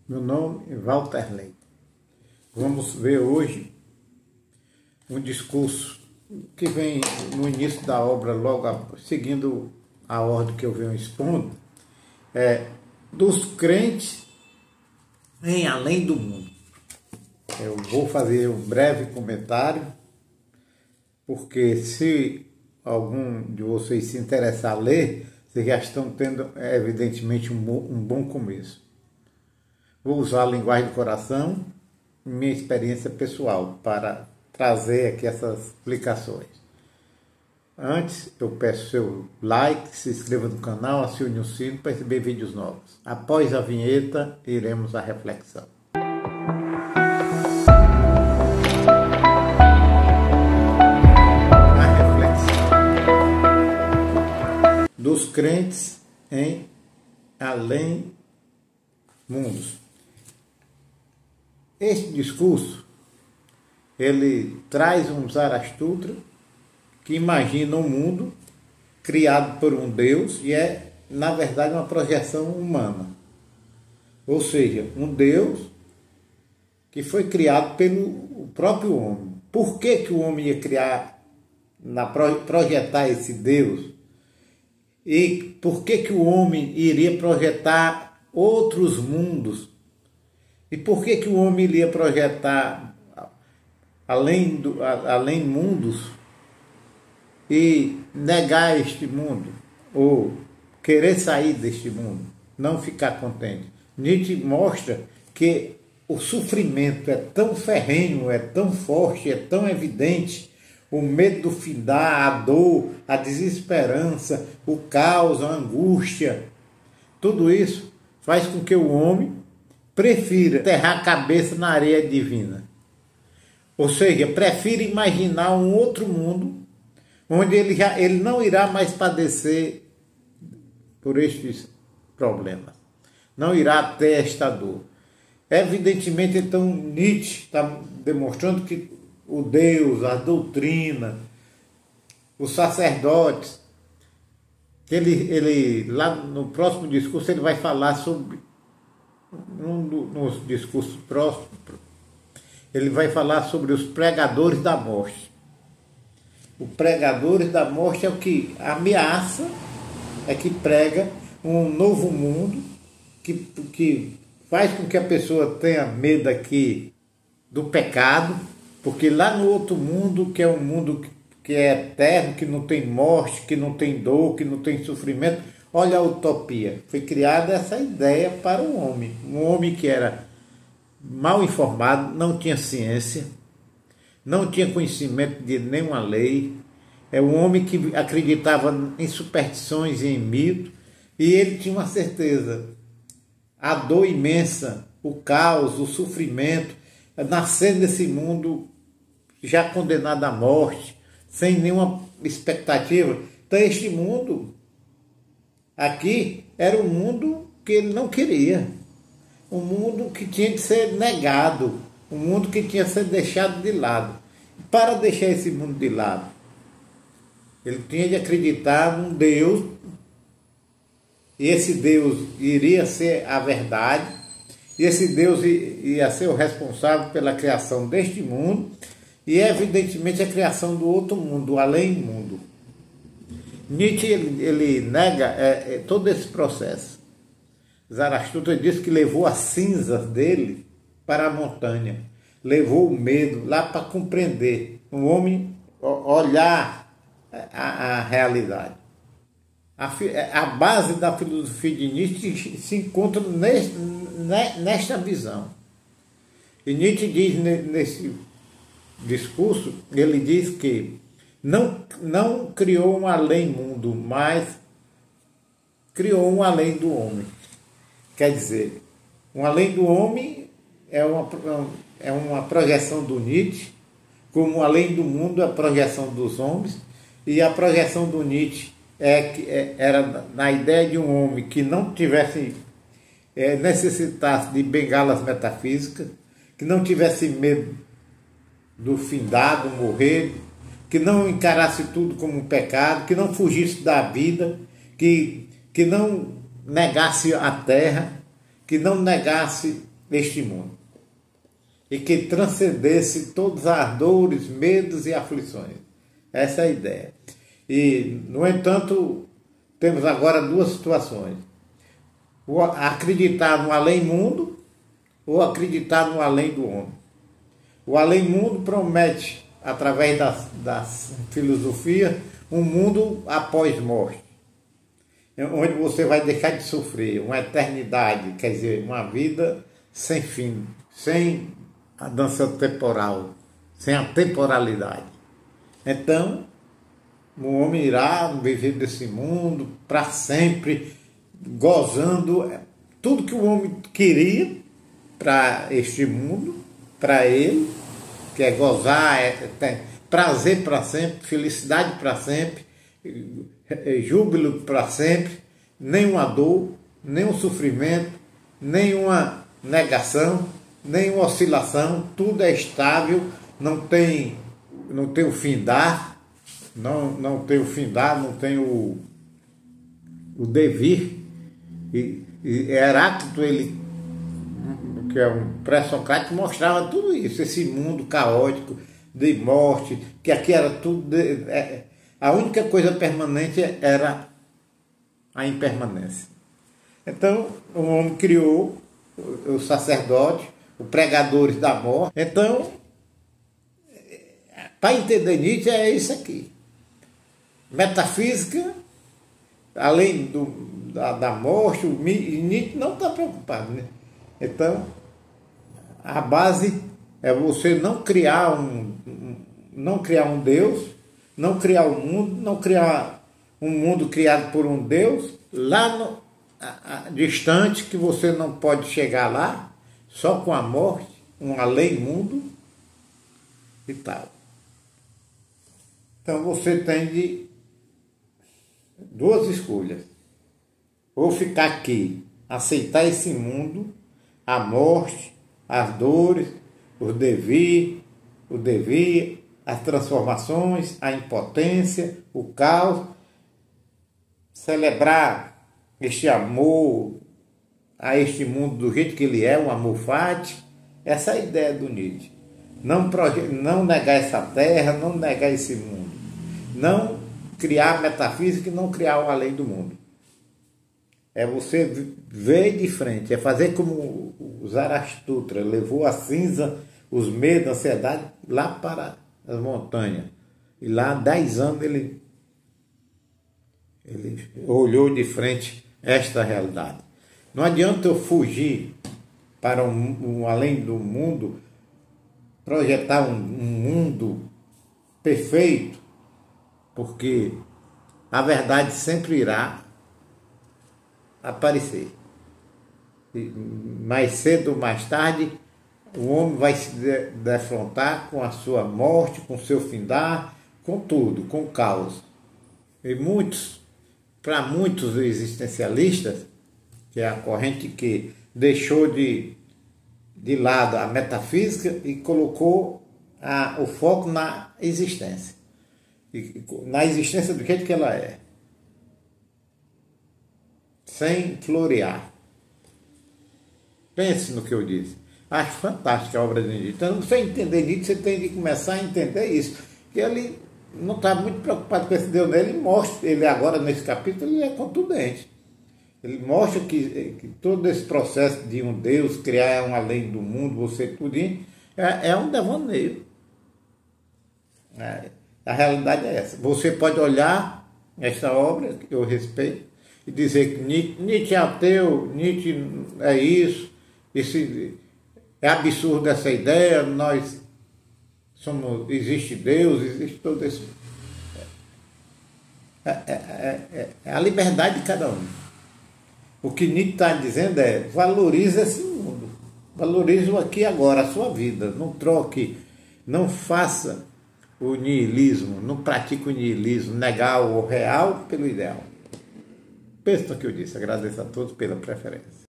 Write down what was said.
Meu nome é Walter Leite. Vamos ver hoje um discurso que vem no início da obra, logo seguindo a ordem que eu venho expondo, dos crentes em além do mundo. Eu vou fazer um breve comentário, porque se algum de vocês se interessar a ler, vocês já estão tendo, evidentemente, um bom começo. Vou usar a linguagem do coração e minha experiência pessoal para trazer aqui essas explicações. Antes, eu peço seu like, se inscreva no canal, acione o sino para receber vídeos novos. Após a vinheta, iremos à reflexão. A reflexão dos crentes em além mundos. Este discurso, ele traz um Zaratustra que imagina um mundo criado por um Deus e é, na verdade, uma projeção humana. Ou seja, um Deus que foi criado pelo próprio homem. Por que o homem ia projetar esse Deus? E por que o homem iria projetar outros mundos? E por que o homem iria projetar além mundos e negar este mundo? Ou querer sair deste mundo, não ficar contente? Nietzsche mostra que o sofrimento é tão ferrenho, é tão forte, é tão evidente, o medo do findar, a dor, a desesperança, o caos, a angústia, tudo isso faz com que o homem prefira enterrar a cabeça na areia divina. Ou seja, prefira imaginar um outro mundo onde ele não irá mais padecer por estes problemas. Não irá ter esta dor. Evidentemente, então, Nietzsche está demonstrando que o Deus, a doutrina, os sacerdotes, ele lá no próximo discurso ele vai falar sobre, nos discursos próximos, ele vai falar sobre os pregadores da morte. Os pregadores da morte é o que ameaça, é que prega um novo mundo, que faz com que a pessoa tenha medo aqui do pecado, porque lá no outro mundo, que é um mundo que é eterno, que não tem morte, que não tem dor, que não tem sofrimento. Olha a utopia. Foi criada essa ideia para o homem. Um homem que era mal informado, não tinha ciência, não tinha conhecimento de nenhuma lei. É um homem que acreditava em superstições e em mito. E ele tinha uma certeza. A dor imensa, o caos, o sofrimento, nascer nesse mundo já condenado à morte, sem nenhuma expectativa. Então este mundo aqui era um mundo que ele não queria, um mundo que tinha de ser negado, um mundo que tinha de ser deixado de lado. Para deixar esse mundo de lado, ele tinha de acreditar num Deus, e esse Deus iria ser a verdade, e esse Deus ia ser o responsável pela criação deste mundo, e evidentemente a criação do outro mundo, do além-mundo. Nietzsche ele nega todo esse processo. Zaratustra diz que levou as cinzas dele para a montanha, levou o medo lá para compreender, o homem olhar a realidade. A base da filosofia de Nietzsche se encontra nesta visão. E Nietzsche diz nesse discurso, ele diz que não criou um além-mundo, mas criou um além do homem. Quer dizer, um além do homem é uma projeção do Nietzsche, como um além do mundo é a projeção dos homens, e a projeção do Nietzsche era na ideia de um homem que não necessitasse de bengalas metafísicas, que não tivesse medo do findado, morrer, que não encarasse tudo como um pecado, que não fugisse da vida, que não negasse a terra, que não negasse este mundo e que transcendesse todas as dores, medos e aflições. Essa é a ideia. E, no entanto, temos agora duas situações: acreditar no além-mundo ou acreditar no além do homem. O além-mundo promete, através das filosofias, um mundo após morte, onde você vai deixar de sofrer, uma eternidade, quer dizer, uma vida sem fim, sem a dança temporal, sem a temporalidade. Então, o homem irá viver desse mundo para sempre, gozando tudo que o homem queria para este mundo, para ele, que é gozar, ter prazer para sempre, felicidade para sempre, júbilo para sempre, nenhuma dor, nenhum sofrimento, nenhuma negação, nenhuma oscilação, tudo é estável, não tem o findar, não tem o findar, não tem o devir. E Heráclito, ele, que é um pré-socrático, mostrava tudo isso, esse mundo caótico de morte, que aqui era tudo... a única coisa permanente era a impermanência. Então, o homem criou o sacerdote, os pregadores da morte. Então, para entender Nietzsche é isso aqui. Metafísica, além da morte, Nietzsche não está preocupado, né? Então, a base é você não criar um Deus, não criar um mundo, não criar um mundo criado por um Deus, lá distante, que você não pode chegar lá, só com a morte, um além-mundo e tal. Então você tem duas escolhas: ou ficar aqui, aceitar esse mundo, a morte, as dores, o devir, as transformações, a impotência, o caos, celebrar este amor a este mundo do jeito que ele é, um amor fati. Essa é a ideia do Nietzsche. Não negar essa terra, não negar esse mundo. Não criar metafísica e não criar o além do mundo. É você ver de frente, é fazer como o Zarathustra levou a cinza, os medos, a ansiedade, lá para as montanhas. E lá, 10 anos, ele olhou de frente esta realidade. Não adianta eu fugir para um além do mundo, projetar um mundo perfeito, porque a verdade sempre irá aparecer. Mais cedo ou mais tarde, o homem vai se defrontar com a sua morte, com o seu findar, com tudo, com o caos. E para muitos existencialistas, que é a corrente que deixou de lado a metafísica e colocou o foco na existência. Na existência do jeito que ela é. Sem florear. Pense no que eu disse. Acho fantástica a obra de Nietzsche. Então, você entender Nietzsche, você tem que começar a entender isso. Que ele não está muito preocupado com esse Deus dele. Ele mostra, ele agora nesse capítulo, ele é contundente. Ele mostra que todo esse processo de um Deus, criar um além do mundo, você tudinho, é um devaneio. A realidade é essa. Você pode olhar esta obra, que eu respeito, e dizer que Nietzsche é ateu, Nietzsche é isso é absurdo essa ideia, existe Deus, existe todo esse... É a liberdade de cada um. O que Nietzsche está dizendo é: valorize esse mundo, valorize o aqui e agora, a sua vida, não troque, não faça o niilismo, não pratique o niilismo, negar o real pelo ideal. Pensa no que eu disse. Agradeço a todos pela preferência.